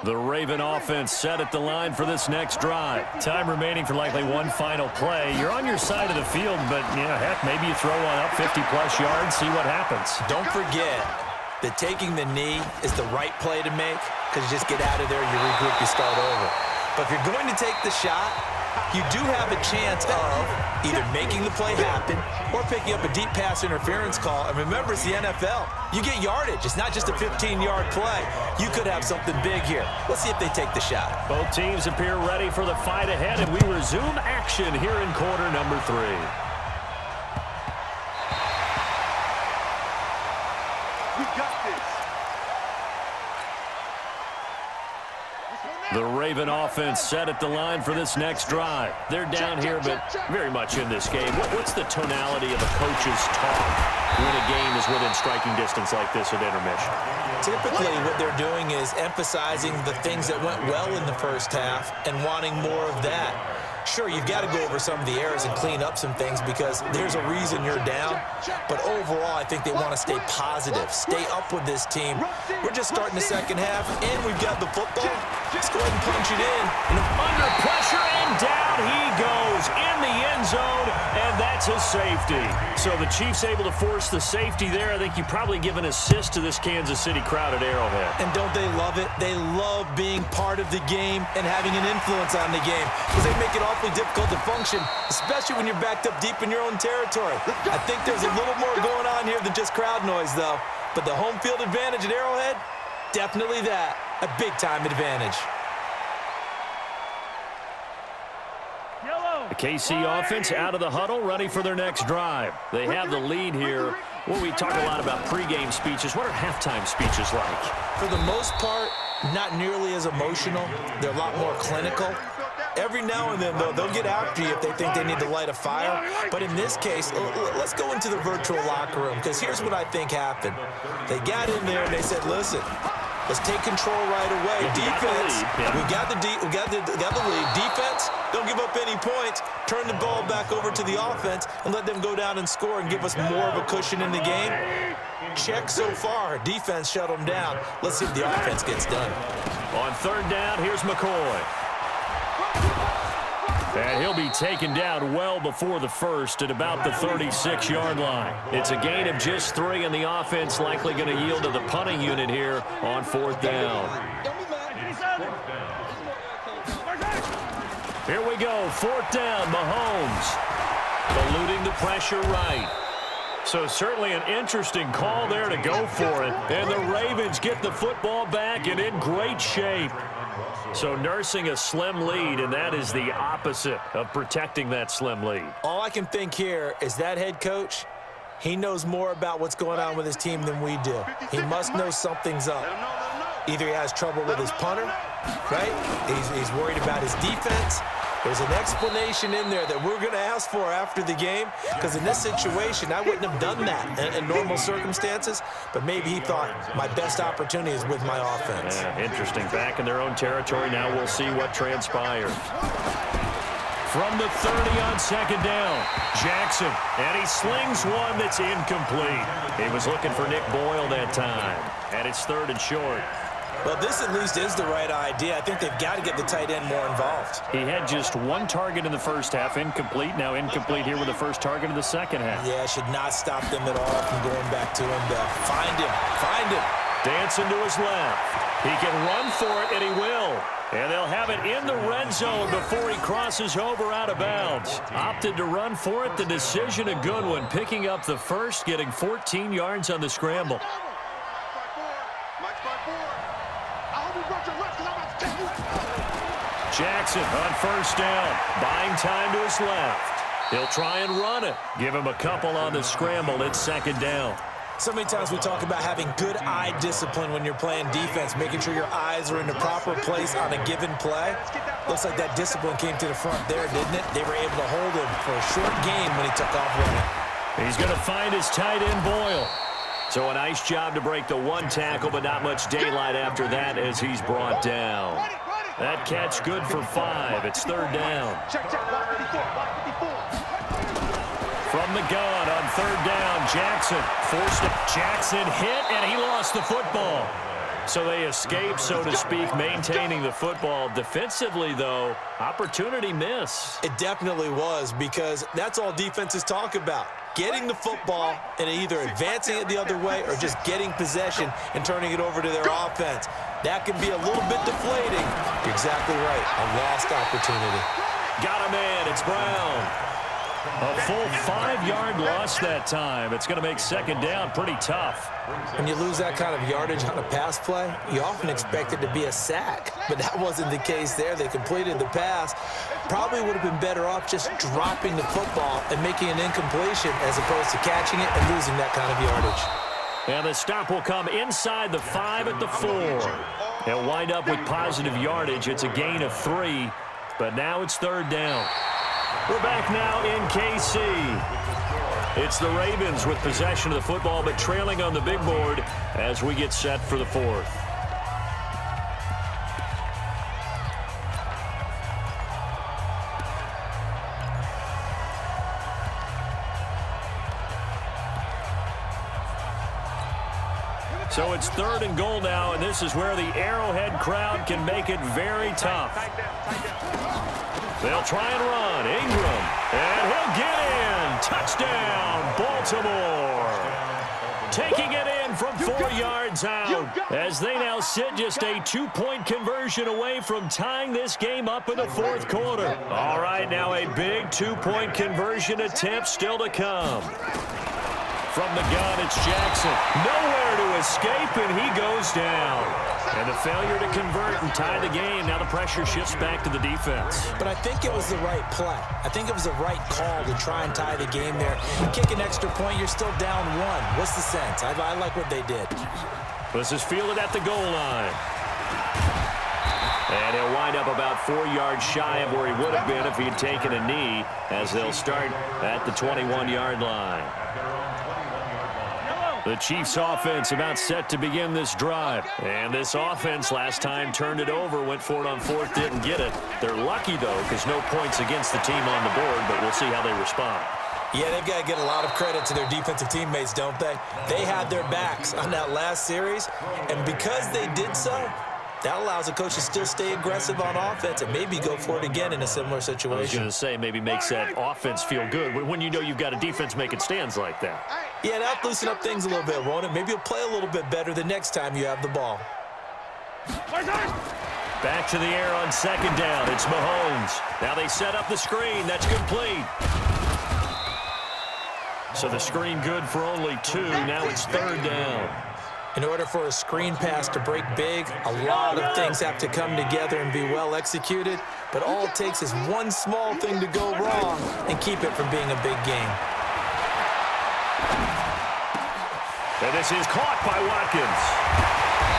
The Raven offense set at the line for this next drive. Time remaining for likely one final play. You're on your side of the field, but, heck, maybe you throw one up 50-plus yards, see what happens. Don't forget that taking the knee is the right play to make because you just get out of there, you regroup, you start over. But if you're going to take the shot, you do have a chance of either making the play happen or picking up a deep pass interference call. And remember, it's the NFL. You get yardage. It's not just a 15-yard play. You could have something big here. Let's see if they take the shot. Both teams appear ready for the fight ahead, and we resume action here in quarter number 3. The Raven offense set at the line for this next drive. They're down here, but very much in this game. What's the tonality of a coach's talk when a game is within striking distance like this at intermission? Typically, what they're doing is emphasizing the things that went well in the first half and wanting more of that. Sure, you've got to go over some of the errors and clean up some things because there's a reason you're down. But overall, I think they want to stay positive, stay up with this team. We're just starting the second half, and we've got the football. Let's go ahead and punch it in. Under pressure, and down he goes in the end zone, and that's a safety. So the Chiefs able to force the safety there. I think you probably give an assist to this Kansas City crowd at Arrowhead. And don't they love it? They love being part of the game and having an influence on the game because they make it awfully difficult to function, especially when you're backed up deep in your own territory. I think there's a little more going on here than just crowd noise, though. But the home field advantage at Arrowhead, definitely that. A big-time advantage. The KC offense out of the huddle, ready for their next drive. They have the lead here. Well, we talk a lot about pregame speeches. What are halftime speeches like? For the most part, not nearly as emotional. They're a lot more clinical. Every now and then, though, they'll get after you if they think they need to light a fire. But in this case, let's go into the virtual locker room because here's what I think happened. They got in there and they said, listen, let's take control right away. Defense, we got the lead. Defense, don't give up any points. Turn the ball back over to the offense and let them go down and score and give us more of a cushion in the game. Check so far. Defense shut them down. Let's see if the offense gets done. On third down, here's McCoy. And he'll be taken down well before the first at about the 36-yard line. It's a gain of just 3, and the offense likely going to yield to the punting unit here on fourth down. Here we go, fourth down, Mahomes. Eluding the pressure right. So certainly an interesting call there to go for it. And the Ravens get the football back and in great shape. So nursing a slim lead, and that is the opposite of protecting that slim lead. All I can think here is that head coach, he knows more about what's going on with his team than we do. He must know something's up. Either he has trouble with his punter, right? He's worried about his defense. There's an explanation in there that we're going to ask for after the game because in this situation, I wouldn't have done that in normal circumstances, but maybe he thought my best opportunity is with my offense. Yeah, interesting. Back in their own territory. Now we'll see what transpires. From the 30 on second down, Jackson, and he slings one that's incomplete. He was looking for Nick Boyle that time, and it's third and short. Well, this at least is the right idea. I think they've got to get the tight end more involved. He had just one target in the first half, incomplete. Now incomplete here with the first target of the second half. Yeah, should not stop them at all from going back to him. Find him. Dancing to his left. He can run for it, and he will. And they'll have it in the red zone before he crosses over out of bounds. Opted to run for it. The decision a good one. Picking up the first, getting 14 yards on the scramble. Jackson on first down, buying time to his left. He'll try and run it. Give him a couple on the scramble. It's second down. So many times we talk about having good eye discipline when you're playing defense, making sure your eyes are in the proper place on a given play. Looks like that discipline came to the front there, didn't it? They were able to hold him for a short game when he took off running. He's going to find his tight end, Boyle. So a nice job to break the one tackle, but not much daylight after that as he's brought down. That catch good for 5. It's third down. From the gun on third down, Jackson forced it. Jackson hit, and he lost the football. So they escape, so to speak, maintaining the football. Defensively, though, opportunity miss. It definitely was, because that's all defenses talk about. Getting the football and either advancing it the other way or just getting possession and turning it over to their offense. That can be a little bit deflating. You're exactly right. A lost opportunity. Got a man. It's Brown. A full 5-yard loss that time. It's going to make second down pretty tough. When you lose that kind of yardage on a pass play, you often expect it to be a sack. But that wasn't the case there. They completed the pass. Probably would have been better off just dropping the football and making an incompletion as opposed to catching it and losing that kind of yardage. And the stop will come inside the 5 at the 4. They'll wind up with positive yardage. It's a gain of 3, but now it's third down. We're back now in KC. It's the Ravens with possession of the football, but trailing on the big board as we get set for the fourth. So it's third and goal now, and this is where the Arrowhead crowd can make it very tough. They'll try and run. Ingram. And he'll get in. Touchdown, Baltimore. Taking it in from 4 yards out as they now sit just a 2-point conversion away from tying this game up in the fourth quarter. All right, now a big 2-point conversion attempt still to come. From the gun, it's Jackson. Nowhere to escape, and he goes down. And the failure to convert and tie the game. Now the pressure shifts back to the defense. But I think it was the right play. I think it was the right call to try and tie the game there. You kick an extra point, you're still down 1. What's the sense? I like what they did. This is fielded at the goal line. And he'll wind up about 4 yards shy of where he would have been if he had taken a knee, as they'll start at the 21-yard line. The Chiefs offense about set to begin this drive. And this offense last time turned it over, went for it on fourth, didn't get it. They're lucky, though, because no points against the team on the board, but we'll see how they respond. Yeah, they've got to get a lot of credit to their defensive teammates, don't they? They had their backs on that last series, and because they did so, that allows a coach to still stay aggressive on offense and maybe go for it again in a similar situation. I was going to say, maybe makes that offense feel good when you know you've got a defense making stands like that. Yeah, that'll loosen up things a little bit, won't it? Maybe you'll play a little bit better the next time you have the ball. Back to the air on second down. It's Mahomes. Now they set up the screen. That's complete. So the screen good for only 2. Now it's third down. In order for a screen pass to break big, a lot of things have to come together and be well executed, but all it takes is one small thing to go wrong and keep it from being a big game. And this is caught by Watkins.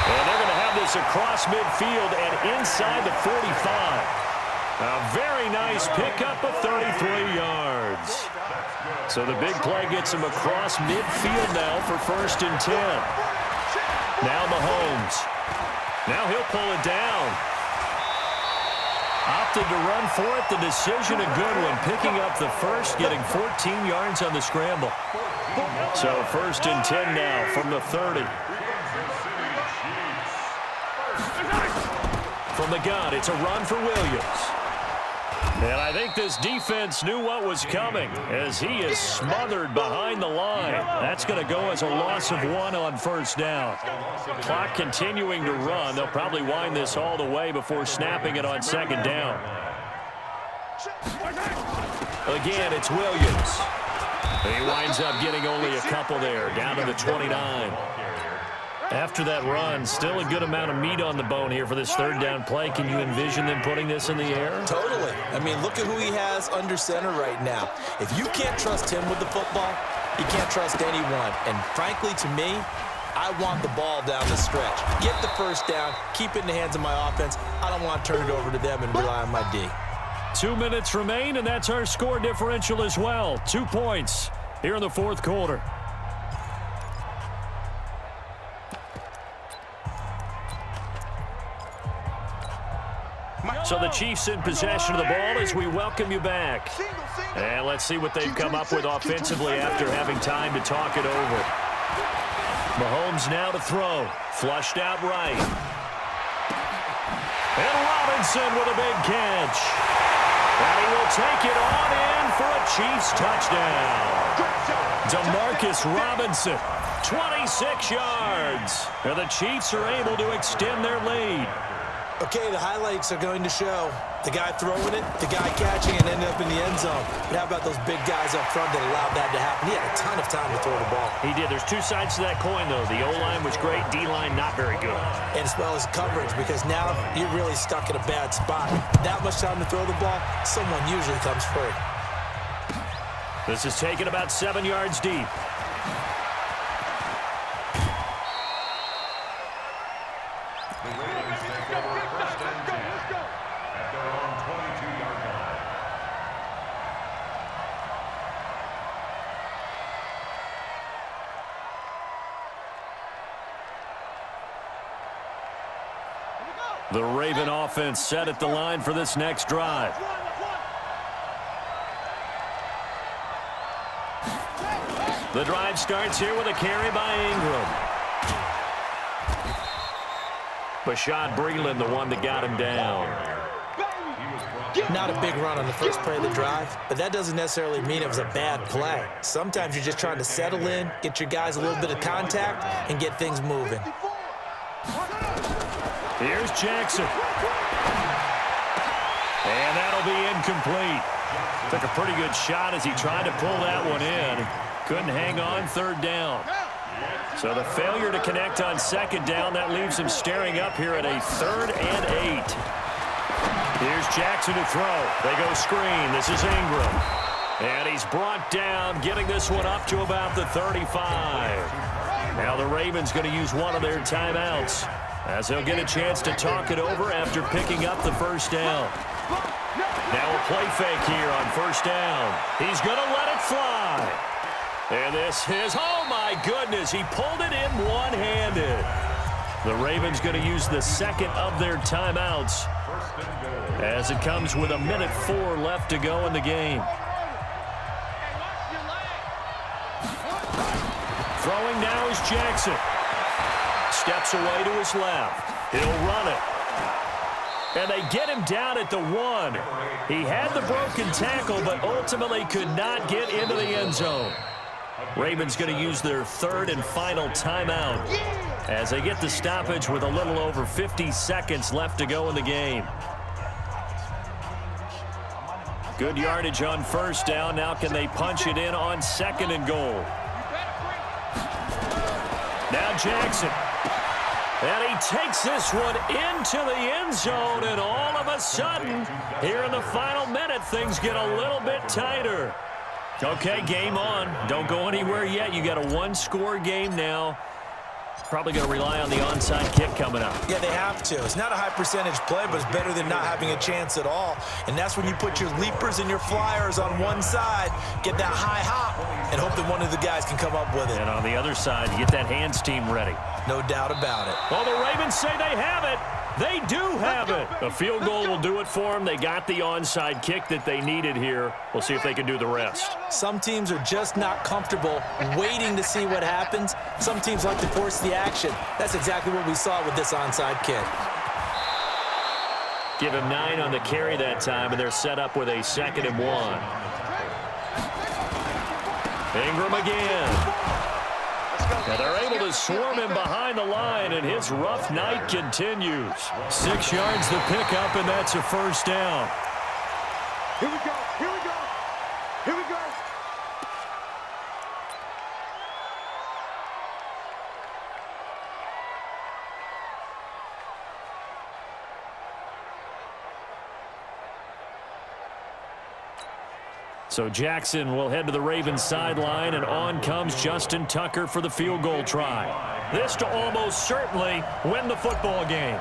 And they're going to have this across midfield and inside the 45. A very nice pickup of 33 yards. So the big play gets him across midfield now for first and 10. Now Mahomes. Now he'll pull it down. Opted to run for it. The decision a good one. Picking up the first, getting 14 yards on the scramble. So first and 10 now from the 30. From the gun, it's a run for Williams. And I think this defense knew what was coming as he is smothered behind the line. That's going to go as a loss of 1 on first down. Clock continuing to run. They'll probably wind this all the way before snapping it on second down. Again, it's Williams. He winds up getting only a couple there, down to the 29. After that run, still a good amount of meat on the bone here for this third down play. Can you envision them putting this in the air? Totally. I mean, look at who he has under center right now. If you can't trust him with the football, you can't trust anyone. And frankly, to me, I want the ball down the stretch. Get the first down, keep it in the hands of my offense. I don't want to turn it over to them and rely on my D. 2 minutes remain, and that's our score differential as well. 2 points here in the fourth quarter. So the Chiefs in possession of the ball as we welcome you back. And let's see what they've come up with offensively after having time to talk it over. Mahomes now to throw. Flushed out right. And Robinson with a big catch. And he will take it on in for a Chiefs touchdown. Demarcus Robinson, 26 yards. And the Chiefs are able to extend their lead. Okay, the highlights are going to show the guy throwing it, the guy catching it, and ended up in the end zone. But how about those big guys up front that allowed that to happen? He had a ton of time to throw the ball. He did. There's two sides to that coin, though. The O-line was great. D-line not very good. And as well as coverage, because now you're really stuck in a bad spot. That much time to throw the ball, someone usually comes free. This is taken about 7 yards deep. The Raven offense set at the line for this next drive. The drive starts here with a carry by Ingram. Bashad Breeland, the one that got him down. Not a big run on the first play of the drive, but that doesn't necessarily mean it was a bad play. Sometimes you're just trying to settle in, get your guys a little bit of contact, and get things moving. Here's Jackson. And that'll be incomplete. Took a pretty good shot as he tried to pull that one in. Couldn't hang on third down. So the failure to connect on second down, that leaves him staring up here at a 3rd and 8. Here's Jackson to throw. They go screen. This is Ingram. And he's brought down, getting this one up to about the 35. Now the Ravens going to use one of their timeouts, as they'll get a chance to talk it over after picking up the first down. Now a play fake here on first down. He's going to let it fly. And this is, oh my goodness, he pulled it in one-handed. The Ravens going to use the second of their timeouts, as it comes with 1:04 left to go in the game. Throwing now is Jackson. Steps away to his left. He'll run it. And they get him down at the 1. He had the broken tackle, but ultimately could not get into the end zone. Ravens going to use their 3rd and final timeout, as they get the stoppage with a little over 50 seconds left to go in the game. Good yardage on first down. Now can they punch it in on 2nd and goal? Now Jackson. And he takes this one into the end zone, and all of a sudden, here in the final minute, things get a little bit tighter. Okay, game on. Don't go anywhere yet. You got a 1-score game now. Probably going to rely on the onside kick coming up. Yeah, they have to. It's not a high percentage play, but it's better than not having a chance at all. And that's when you put your leapers and your flyers on one side, get that high hop, and hope that one of the guys can come up with it. And on the other side, you get that hands team ready. No doubt about it. Well, the Ravens say they have it. They do have it. A field goal will do it for them. They got the onside kick that they needed here. We'll see if they can do the rest. Some teams are just not comfortable waiting to see what happens. Some teams like to force the action. That's exactly what we saw with this onside kick. Give him 9 on the carry that time, and they're set up with a 2nd and 1. Ingram again. And they're able to swarm him behind the line, and his rough night continues. 6 yards to pick up, and that's a first down. Here we go. Here we go. Here we go. So Jackson will head to the Ravens sideline, and on comes Justin Tucker for the field goal try. This to almost certainly win the football game.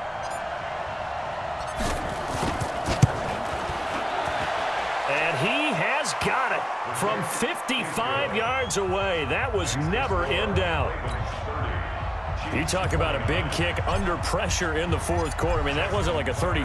And he has got it from 55 yards away. That was never in doubt. You talk about a big kick under pressure in the 4th quarter. I mean, that wasn't like a 30